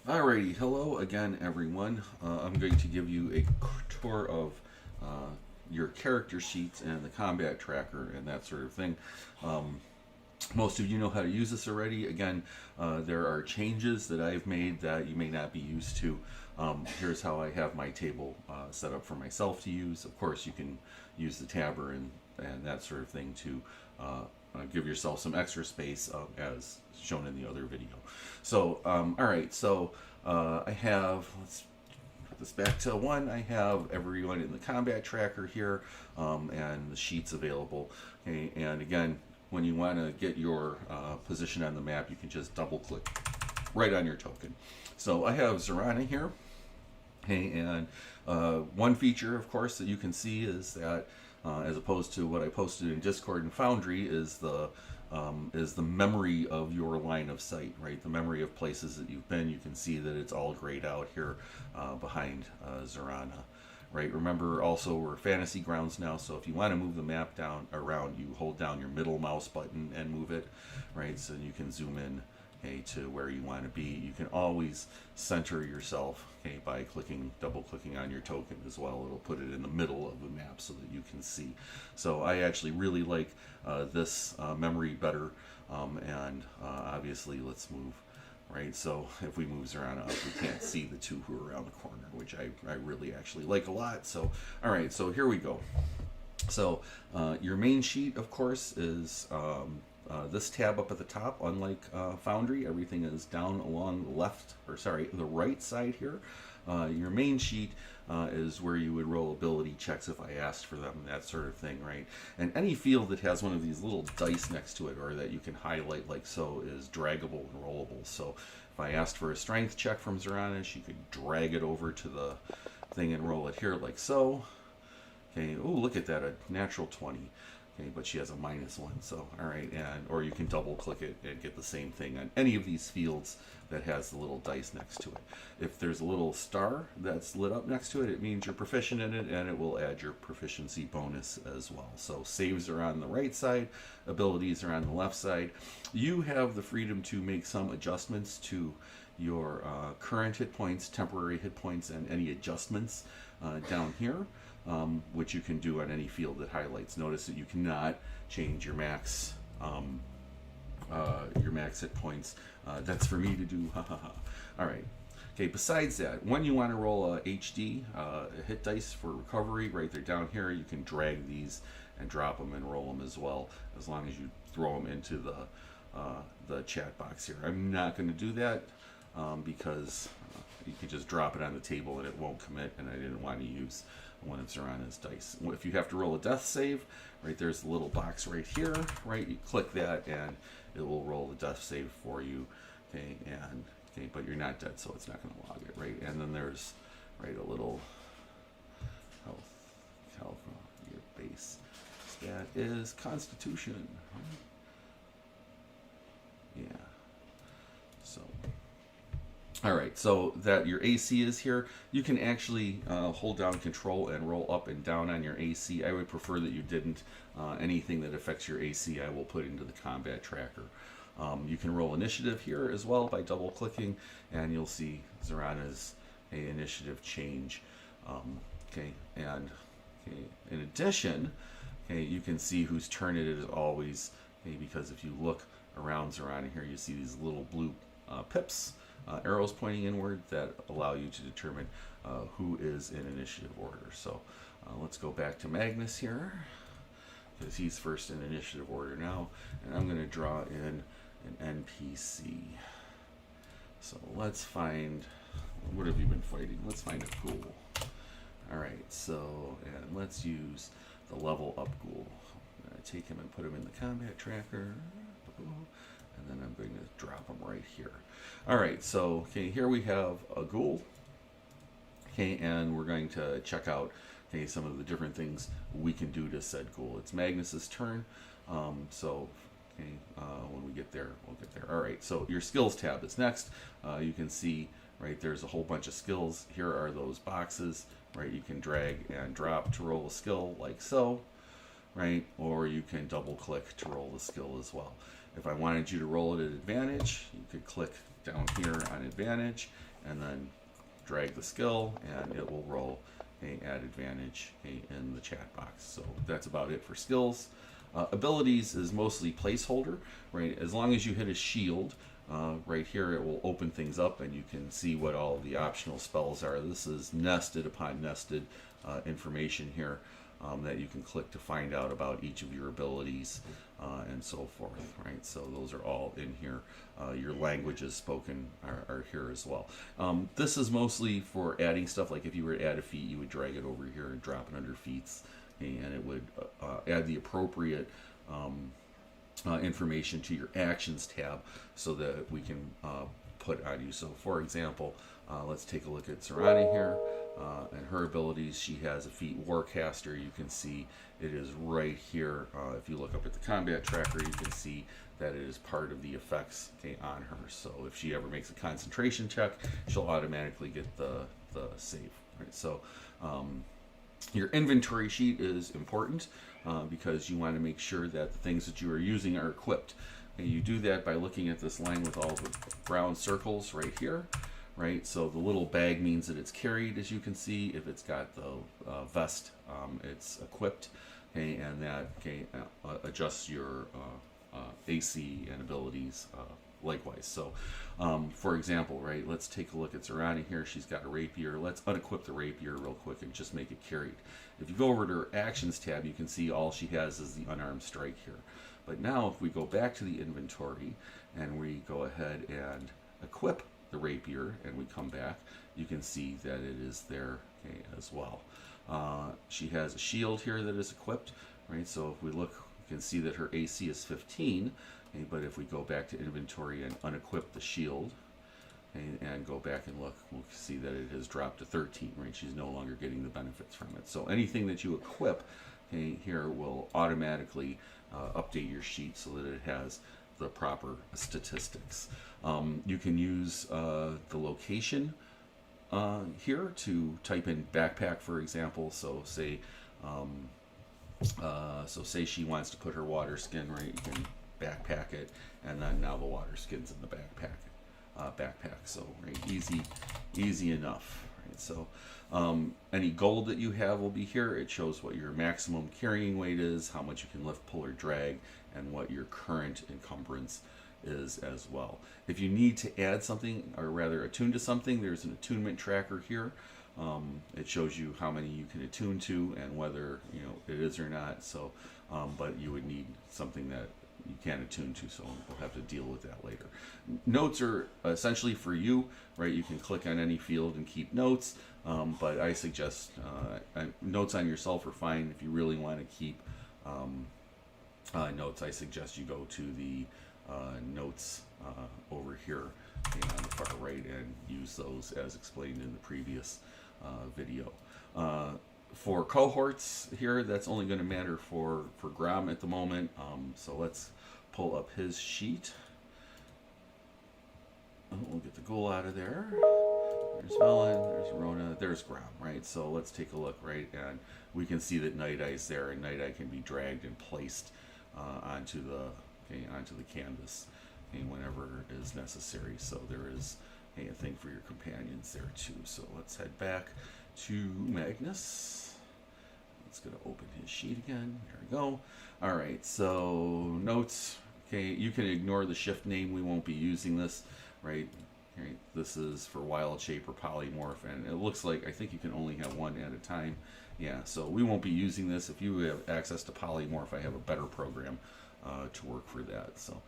Alrighty, hello again everyone. I'm going to give you a tour of your character sheets and the combat tracker and that sort of thing. Most of you know how to use this already. Again, there are changes that I've made that you may not be used to. Here's how I have my table set up for myself to use. Of course, you can use the tabber and that sort of thing to give yourself some extra space as shown in the other video. So, alright, so I have, let's put this back to one. I have everyone in the combat tracker here and the sheets available. Okay, and again, when you want to get your position on the map, you can just double click right on your token. So I have Zorana here. Okay, and one feature, of course, that you can see is that as opposed to what I posted in Discord and Foundry is the memory of your line of sight, right? The memory of places that you've been. You can see that it's all grayed out here behind Zorana, right? Remember, also we're fantasy grounds now, so if you want to move the map down around, you hold down your middle mouse button and move it, right? So you can zoom in, okay, to where you want to be. You can always center yourself, okay, by double clicking on your token as well. It'll put it in the middle of the map so that you can see. So I actually really like this memory better, and obviously let's move. Right, so if we move around up, we can't see the two who are around the corner, which I really actually like a lot. So, all right, so here we go. So your main sheet, of course, is this tab up at the top. Unlike Foundry, everything is down along the left, or sorry, the right side here. Your main sheet is where you would roll ability checks if I asked for them, that sort of thing, right? And any field that has one of these little dice next to it, or that you can highlight like so, is draggable and rollable. So if I asked for a strength check from Zorana, she could drag it over to the thing and roll it here like so. Okay, oh, look at that, a natural 20. Okay, but she has a -1, so all right, and or you can double click it and get the same thing on any of these fields that has the little dice next to it. If there's a little star that's lit up next to it, it means you're proficient in it, and it will add your proficiency bonus as well. So saves are on the right side, abilities are on the left side. You have the freedom to make some adjustments to your current hit points, temporary hit points, and any adjustments down here. Which you can do on any field that highlights. Notice that you cannot change your max hit points. That's for me to do. All right. Okay. Besides that, when you want to roll a HD hit dice for recovery, right, they're down here. You can drag these and drop them and roll them as well, as long as you throw them into the chat box here. I'm not going to do that because you can just drop it on the table and it won't commit, and I didn't want to use when it's around his dice. If you have to roll a death save, right, there's the little box right here, right, you click that and it will roll the death save for you, okay, and okay, but you're not dead, so it's not going to log it, right? And then there's, right, a little health, your base stat is Constitution, right? Yeah, so all right, so that your AC is here. You can actually hold down control and roll up and down on your AC. I would prefer that you didn't. Anything that affects your AC, I will put into the combat tracker. You can roll initiative here as well by double clicking, and you'll see Zorana's initiative change. Okay, and okay, in addition, okay, you can see whose turn it is always. Okay, because if you look around Zorana here, you see these little blue pips. Arrows pointing inward that allow you to determine who is in initiative order. So let's go back to Magnus here, because he's first in initiative order now, and I'm going to draw in an NPC. So let's find, what have you been fighting? Let's find a ghoul. Alright, so, and let's use the level up ghoul. I'm going to take him and put him in the combat tracker. And then I'm going to drop them right here. All right, so okay, here we have a ghoul. Okay, and we're going to check out okay some of the different things we can do to said ghoul. It's Magnus's turn, so okay, when we get there, we'll get there. All right, so your skills tab is next. You can see right there's a whole bunch of skills. Here are those boxes. Right, you can drag and drop to roll a skill like so. Right, or you can double click to roll the skill as well. If I wanted you to roll it at advantage, you could click down here on advantage, and then drag the skill, and it will roll a add advantage in the chat box. So that's about it for skills. Abilities is mostly placeholder, right? As long as you hit a shield, right here it will open things up and you can see what all the optional spells are. This is nested upon nested information here that you can click to find out about each of your abilities and so forth, right? So those are all in here. Your languages spoken are here as well. This is mostly for adding stuff, like if you were to add a feat, you would drag it over here and drop it under feats, and it would add the appropriate information to your actions tab so that we can put on you. So for example, let's take a look at Serani here and her abilities. She has a feat Warcaster. You can see it is right here. If you look up at the combat tracker, you can see that it is part of the effects on her. So if she ever makes a concentration check, she'll automatically get the save, right? So your inventory sheet is important because you want to make sure that the things that you are using are equipped. And you do that by looking at this line with all the brown circles right here, right? So the little bag means that it's carried, as you can see. If it's got the vest, it's equipped, okay, and that adjusts your AC and abilities likewise. So for example, right, let's take a look at Serani here. She's got a rapier. Let's unequip the rapier real quick and just make it carried. If you go over to her actions tab, you can see all she has is the unarmed strike here. But now if we go back to the inventory and we go ahead and equip the rapier and we come back, you can see that it is there, okay, as well. She has a shield here that is equipped, right? So if we look, you can see that her AC is 15, okay, but if we go back to inventory and unequip the shield, okay, and go back and look, we'll see that it has dropped to 13, right? She's no longer getting the benefits from it. So anything that you equip, okay, here will automatically update your sheet so that it has the proper statistics. You can use the location here to type in backpack, for example. So say say she wants to put her water skin, right? You can backpack it, and then now the water skin's in the backpack. So right, easy enough. Right? So any gold that you have will be here. It shows what your maximum carrying weight is, how much you can lift, pull, or drag, and what your current encumbrance is as well. If you need to add something, or rather attune to something, there's an attunement tracker here. It shows you how many you can attune to and whether it is or not. So, but you would need something that you can attune to, so we'll have to deal with that later. Notes are essentially for you, right? You can click on any field and keep notes, but I suggest notes on yourself are fine. If you really want to keep notes, I suggest you go to the notes over here on the far right and use those as explained in the previous video. For cohorts here, that's only going to matter for Grom at the moment. So let's pull up his sheet. We'll get the ghoul out of there. There's Velen, there's Rona, there's Grom, right? So let's take a look, right? And we can see that Night Eye's there, and Night Eye can be dragged and placed onto the canvas whenever it is necessary. So there is a thing for your companions there too. So let's head back to Magnus. Let's go to open his sheet again. There we go. All right, so notes. Okay, you can ignore the shift name. We won't be using this, right? Right. This is for wild shape or polymorph, and it looks like I think you can only have one at a time. Yeah, so we won't be using this. If you have access to polymorph, I have a better program to work for that. So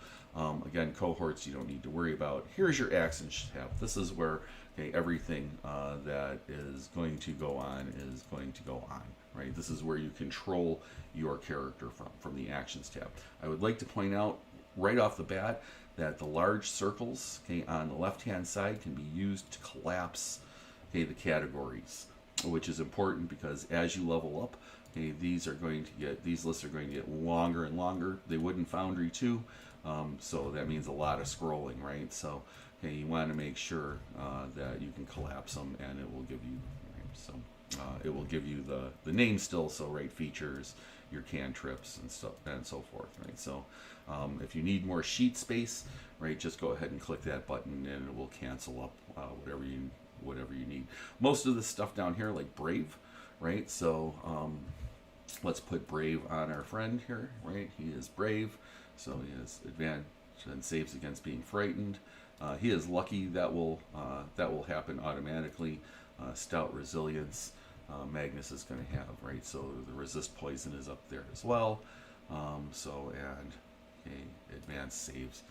again, cohorts you don't need to worry about. Here's your actions tab. This is where everything that is going to go on is going to go on, right? This is where you control your character from the actions tab. I would like to point out right off the bat that the large circles on the left hand side can be used to collapse the categories, which is important because as you level up, these lists are going to get longer and longer. They would in Foundry too, so that means a lot of scrolling, right? So you want to make sure that you can collapse them, and it will give you it will give you the name still. So right, features, your cantrips and stuff and so forth, right? So if you need more sheet space, right, just go ahead and click that button and it will cancel up whatever you need. Most of this stuff down here, like Brave, right? So let's put Brave on our friend here, right? He is Brave, so he has advantage and saves against being frightened. He is Lucky. That will happen automatically. Stout Resilience, Magnus is going to have, right? So the resist poison is up there as well. And advanced saves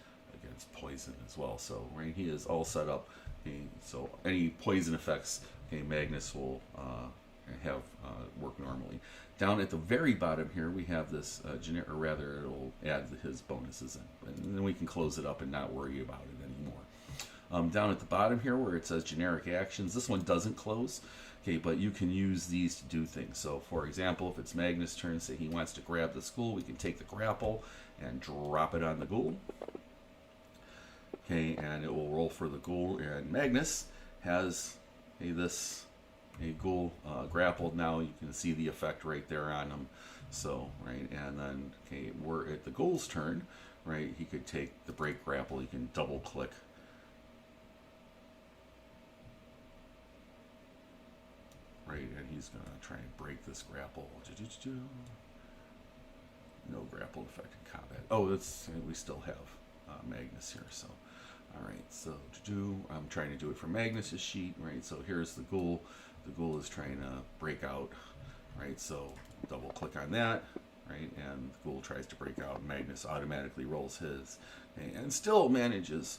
against poison as well. So right, he is all set up. Okay, so any poison effects, Magnus will have work normally. Down at the very bottom here, we have this generic, or rather, it'll add his bonuses in, and then we can close it up and not worry about it anymore. Down at the bottom here, where it says generic actions, this one doesn't close. Okay, but you can use these to do things. So, for example, if it's Magnus' turn, say he wants to grab the ghoul, we can take the grapple and drop it on the ghoul. Okay, and it will roll for the ghoul. And Magnus has this ghoul grappled now. You can see the effect right there on him. So, right, and then we're at the ghoul's turn. Right, he could take the break grapple. You can double click. Right, and he's going to try and break this grapple. No grapple effect in combat. Oh, we still have Magnus here. So, all right. So I'm trying to do it for Magnus's sheet. Right. So here's the ghoul. The ghoul is trying to break out. Right. So double click on that. Right, and the ghoul tries to break out. Magnus automatically rolls his, and still manages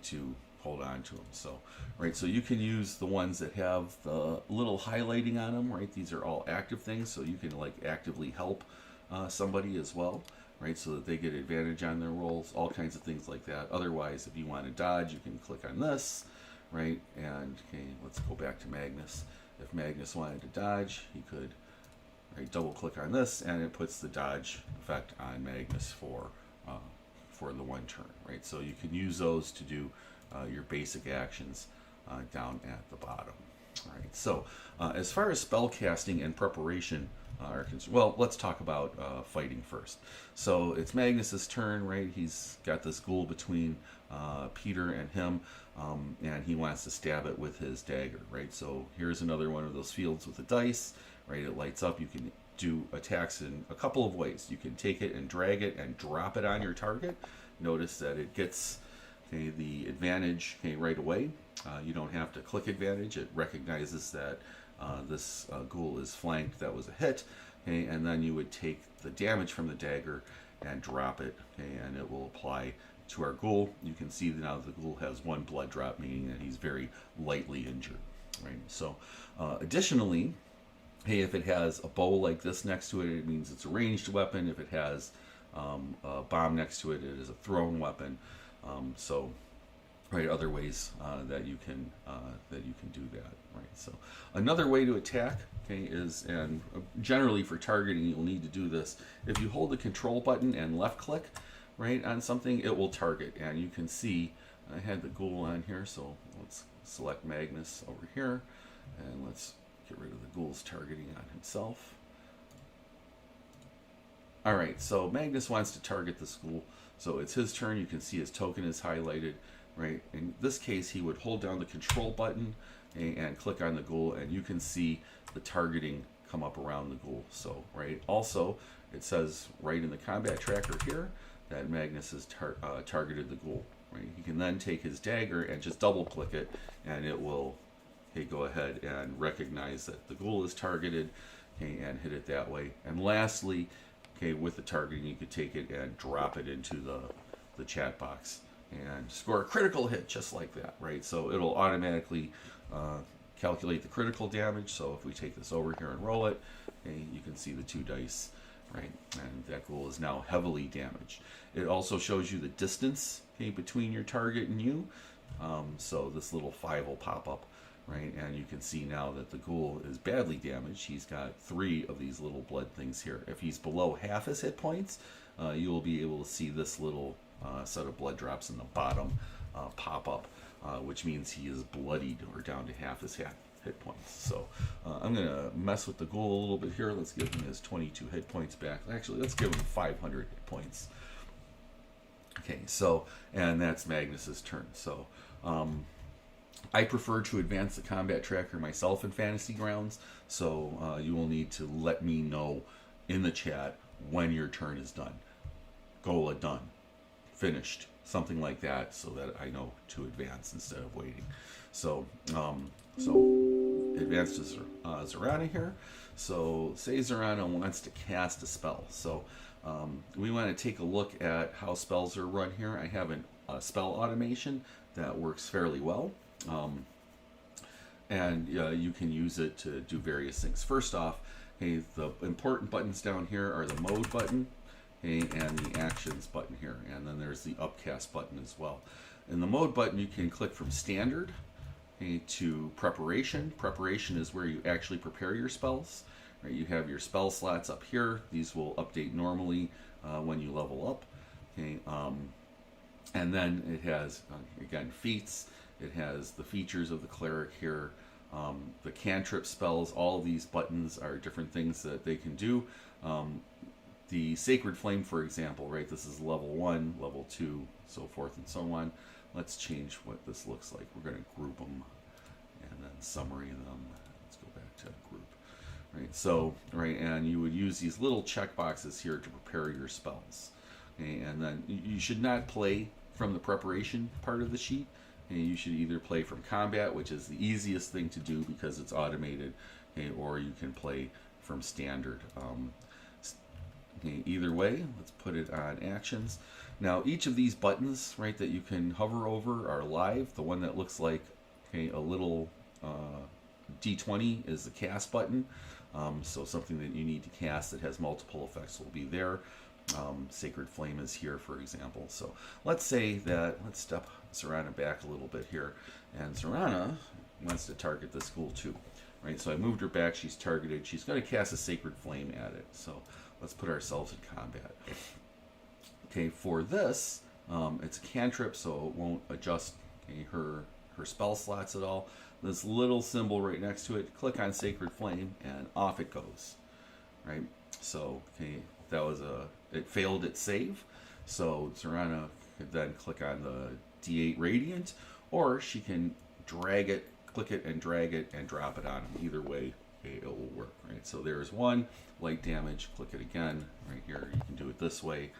to hold on to them. So, right, so you can use the ones that have the little highlighting on them, right? These are all active things, so you can like actively help somebody as well, right? So that they get advantage on their rolls, all kinds of things like that. Otherwise, if you want to dodge, you can click on this, right? And let's go back to Magnus. If Magnus wanted to dodge, he could double click on this, and it puts the dodge effect on Magnus for the one turn, right? So you can use those to do your basic actions down at the bottom. All right. So as far as spell casting and preparation are concerned, well, let's talk about fighting first. So it's Magnus's turn, right? He's got this ghoul between Peter and him, and he wants to stab it with his dagger, right? So here's another one of those fields with the dice, right? It lights up. You can do attacks in a couple of ways. You can take it and drag it and drop it on your target. Notice that it gets the advantage right away. You don't have to click advantage. It recognizes that this ghoul is flanked. That was a hit. And then you would take the damage from the dagger and drop it, and it will apply to our ghoul. You can see that now the ghoul has one blood drop, meaning that he's very lightly injured. Right. So additionally, if it has a bow like this next to it, it means it's a ranged weapon. If it has a bomb next to it, it is a thrown weapon. Other ways that you can do that, right? So another way to attack, is, and generally for targeting, you'll need to do this. If you hold the control button and left click, right, on something, it will target. And you can see I had the ghoul on here, so let's select Magnus over here, and let's get rid of the ghoul's targeting on himself. All right, so Magnus wants to target this ghoul. So it's his turn. You can see his token is highlighted, right? In this case, he would hold down the control button and click on the ghoul, and you can see the targeting come up around the ghoul. So, right, also, it says right in the combat tracker here that Magnus has targeted the ghoul, right? He can then take his dagger and just double click it, and it will go ahead and recognize that the ghoul is targeted, and hit it that way. And lastly, with the targeting, you could take it and drop it into the chat box and score a critical hit just like that, right? So it'll automatically calculate the critical damage. So if we take this over here and roll it, you can see the 2 dice, right? And that ghoul is now heavily damaged. It also shows you the distance between your target and you. So this little 5 will pop up, right? And you can see now that the ghoul is badly damaged. He's got 3 of these little blood things here. If he's below half his hit points, you will be able to see this little set of blood drops in the bottom pop up, which means he is bloodied or down to half his hit points. So I'm going to mess with the ghoul a little bit here. Let's give him his 22 hit points back. Actually, let's give him 500 hit points. Okay, so, and that's Magnus's turn. So I prefer to advance the combat tracker myself in Fantasy Grounds, so you will need to let me know in the chat when your turn is done. Gola done, finished, something like that, so that I know to advance instead of waiting. So, advance to Zorana here. So say Zorana wants to cast a spell. So we want to take a look at how spells are run here. I have a spell automation that works fairly well. And you can use it to do various things. First off, hey, the important buttons down here are the mode button, hey, and the actions button here, and then there's the upcast button as well. In the mode button, you can click from standard, hey, to preparation. Preparation is where you actually prepare your spells. Right? You have your spell slots up here. These will update normally when you level up. Okay, and then it has again feats. It has the features of the cleric here, the cantrip spells. All of these buttons are different things that they can do. The Sacred Flame, for example, right? This is level 1, level 2, so forth and so on. Let's change what this looks like. We're going to group them and then summary them. Let's go back to group. Right, so, right, and you would use these little checkboxes here to prepare your spells. Okay, and then you should not play from the preparation part of the sheet. Okay, you should either play from combat, which is the easiest thing to do because it's automated, okay, or you can play from standard. Okay, either way, let's put it on actions. Now, each of these buttons, right, that you can hover over are live. The one that looks like, okay, a little D20 is the cast button. So something that you need to cast that has multiple effects will be there. Sacred Flame is here, for example. So let's say that, let's step Zorana back a little bit here, and Zorana wants to target this ghoul too. Right, so I moved her back, she's targeted. She's going to cast a Sacred Flame at it. So let's put ourselves in combat. Okay, for this, it's a cantrip, so it won't adjust, okay, her spell slots at all. This little symbol right next to it, click on Sacred Flame, and off it goes. Right, so okay, that was it failed its save. So Zorana could then click on the D8 Radiant, or she can drag it, click it, and drag it, and drop it on him. Either way, okay, it will work. Right, so there's one light damage. Click it again right here. You can do it this way.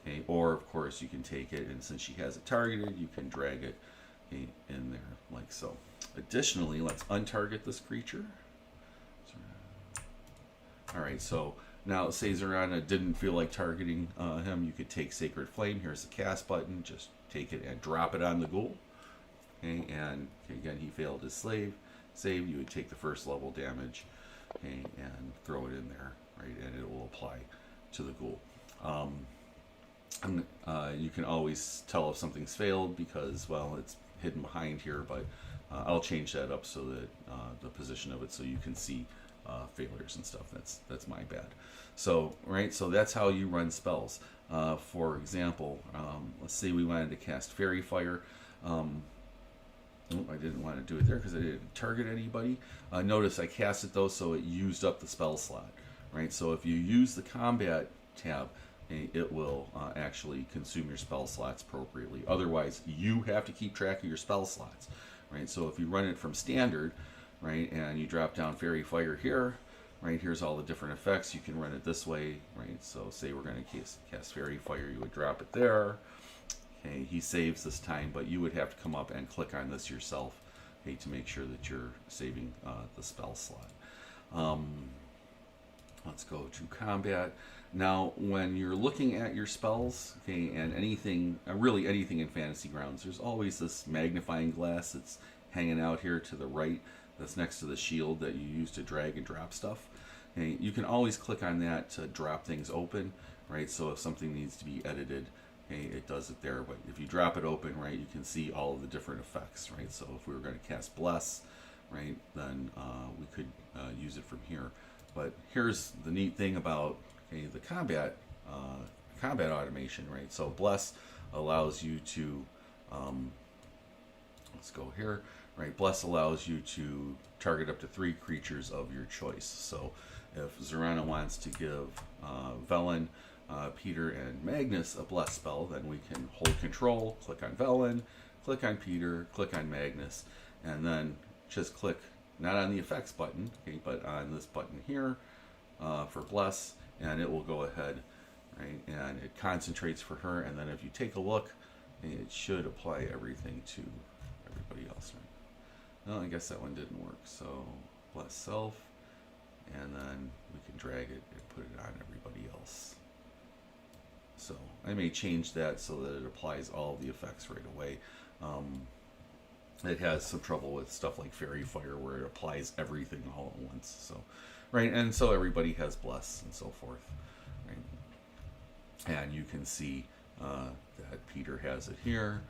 Okay, or of course you can take it, and since she has it targeted, you can drag it in there like so. Additionally, let's untarget this creature. All right, so now say Zorana didn't feel like targeting him, you could take Sacred Flame. Here's the cast button. Just take it and drop it on the ghoul. Okay, and again, he failed his save. You would take the first level damage, okay, and throw it in there, right, and it will apply to the ghoul. You can always tell if something's failed because, well, it's hidden behind here, but I'll change that up so that the position of it so you can see failures and stuff. That's my bad. So, right, so that's how you run spells. For example, let's say we wanted to cast Fairy Fire. I didn't want to do it there because I didn't target anybody. Notice I cast it though, so it used up the spell slot. Right, so if you use the combat tab, it will actually consume your spell slots appropriately. Otherwise, you have to keep track of your spell slots. Right, so if you run it from standard, right, and you drop down Fairy Fire here, right, here's all the different effects. You can run it this way, right, so say we're going to cast Fairy Fire, you would drop it there. Okay, he saves this time, but you would have to come up and click on this yourself, okay, to make sure that you're saving the spell slot. Let's go to combat. Now, when you're looking at your spells, okay, and anything, really anything in Fantasy Grounds, there's always this magnifying glass that's hanging out here to the right that's next to the shield that you use to drag and drop stuff. Okay, you can always click on that to drop things open, right? So if something needs to be edited, okay, it does it there. But if you drop it open, right, you can see all of the different effects, right? So if we were going to cast Bless, right, then we could use it from here. But here's the neat thing about, okay, the combat automation, right? So Bless allows you to Let's go here. Right, Bless allows you to target up to 3 creatures of your choice. So if Zorana wants to give Velen, Peter, and Magnus a Bless spell, then we can hold control, click on Velen, click on Peter, click on Magnus, and then just click not on the effects button, okay, but on this button here for Bless, and it will go ahead, right, and it concentrates for her. And then if you take a look, it should apply everything to everybody else. Right? Well, I guess that one didn't work. So Bless Self, and then we can drag it and put it on everybody else. So I may change that so that it applies all of the effects right away. It has some trouble with stuff like Fairy Fire where it applies everything all at once. So, right, and so everybody has Bless and so forth. Right? And you can see that Peter has it here.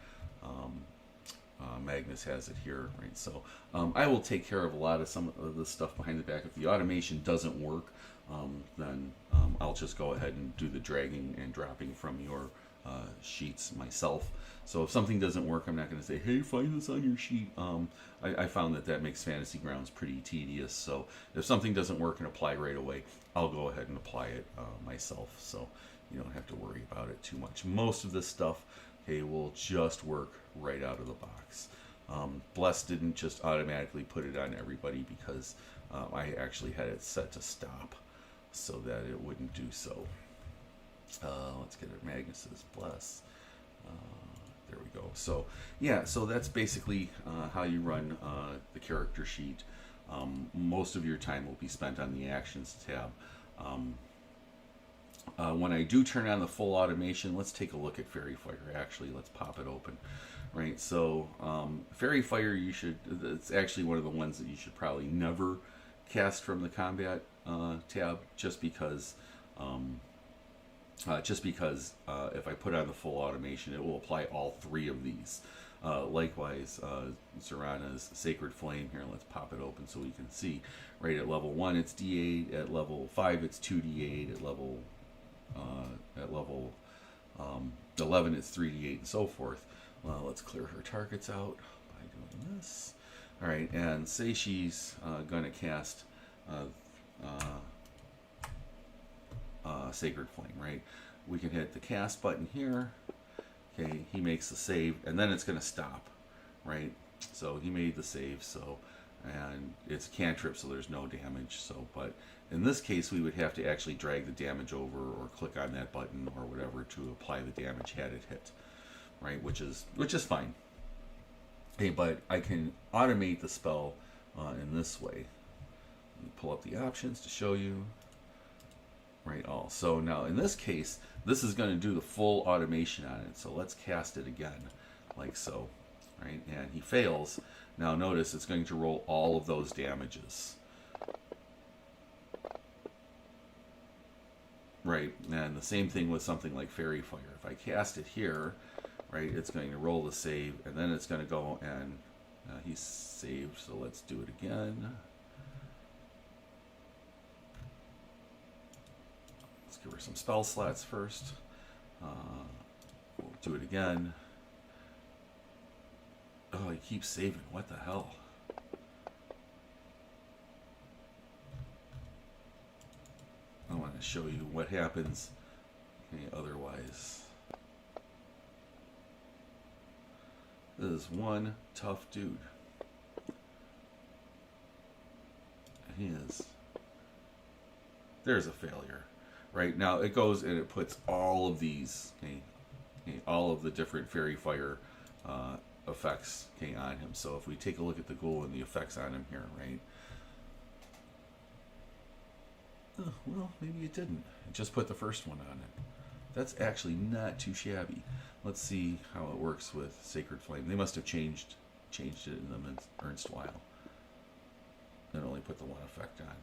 Magnus has it here, right? So I will take care of a lot of some of the stuff behind the back. If the automation doesn't work, then I'll just go ahead and do the dragging and dropping from your sheets myself. So if something doesn't work, I'm not going to say, hey, find this on your sheet. I found that makes Fantasy Grounds pretty tedious. So if something doesn't work and apply right away, I'll go ahead and apply it myself. So you don't have to worry about it too much. Most of this stuff, okay, will just work right out of the box. Bless didn't just automatically put it on everybody because I actually had it set to stop so that it wouldn't do so. Let's get it. Magnus's Bless. There we go. So yeah, so that's basically how you run the character sheet. Most of your time will be spent on the Actions tab. When I do turn on the full automation, let's take a look at Fairy Fire. Actually, let's pop it open. Right, so Fairy Fire, it's actually one of the ones that you should probably never cast from the Combat tab, just because if I put on the full automation, it will apply all 3 of these. Likewise, Zorana's Sacred Flame here, let's pop it open so we can see. Right, at level 1 it's D8, at level 5 it's 2D8, at level 11 it's 3D8, and so forth. Let's clear her targets out by doing this. Alright, and say she's going to cast Sacred Flame, right? We can hit the cast button here. Okay, he makes the save, and then it's going to stop, right? So he made the save, so, and it's a cantrip, so there's no damage. So, but in this case, we would have to actually drag the damage over or click on that button or whatever to apply the damage had it hit, right? Which is fine. Okay, but I can automate the spell in this way. Let me pull up the options to show you. Right, all. So now in this case, this is going to do the full automation on it. So let's cast it again, like so. Right, and he fails. Now notice it's going to roll all of those damages. Right, and the same thing with something like Fairy Fire. If I cast it here, right, it's going to roll the save, and then it's going to go and he's saved. So let's do it again. Give her some spell slots first. We'll do it again. Oh, he keeps saving. What the hell? I want to show you what happens. Okay, otherwise. This is one tough dude. He is. There's a failure. Right, now it goes and it puts all of these, all of the different Fairy Fire effects on him. So if we take a look at the ghoul and the effects on him here, right? Oh, well, maybe it didn't. It just put the first one on it. That's actually not too shabby. Let's see how it works with Sacred Flame. They must have changed it in the Ernst while. And only put the one effect on.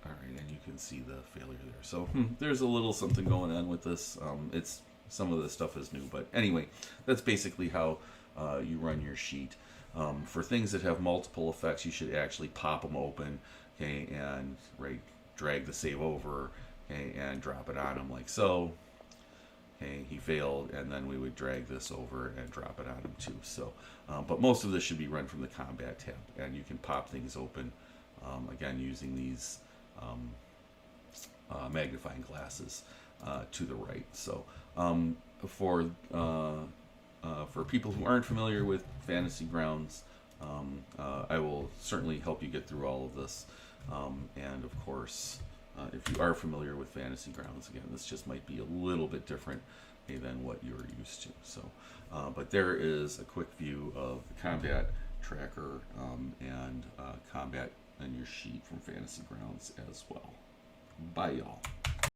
Alright, and you can see the failure there. So there's a little something going on with this. Some of the stuff is new, but anyway, that's basically how you run your sheet. For things that have multiple effects, you should actually pop them open, okay, and drag the save over, okay, and drop it on them like so. failed, and then we would drag this over and drop it on them too. So, but most of this should be run from the combat tab, and you can pop things open, again, using these magnifying glasses to the right. So for people who aren't familiar with Fantasy Grounds, I will certainly help you get through all of this. And of course, if you are familiar with Fantasy Grounds, again, this just might be a little bit different than what you're used to. So, but there is a quick view of the combat tracker and combat in your sheet from Fantasy Grounds as well. Bye, y'all.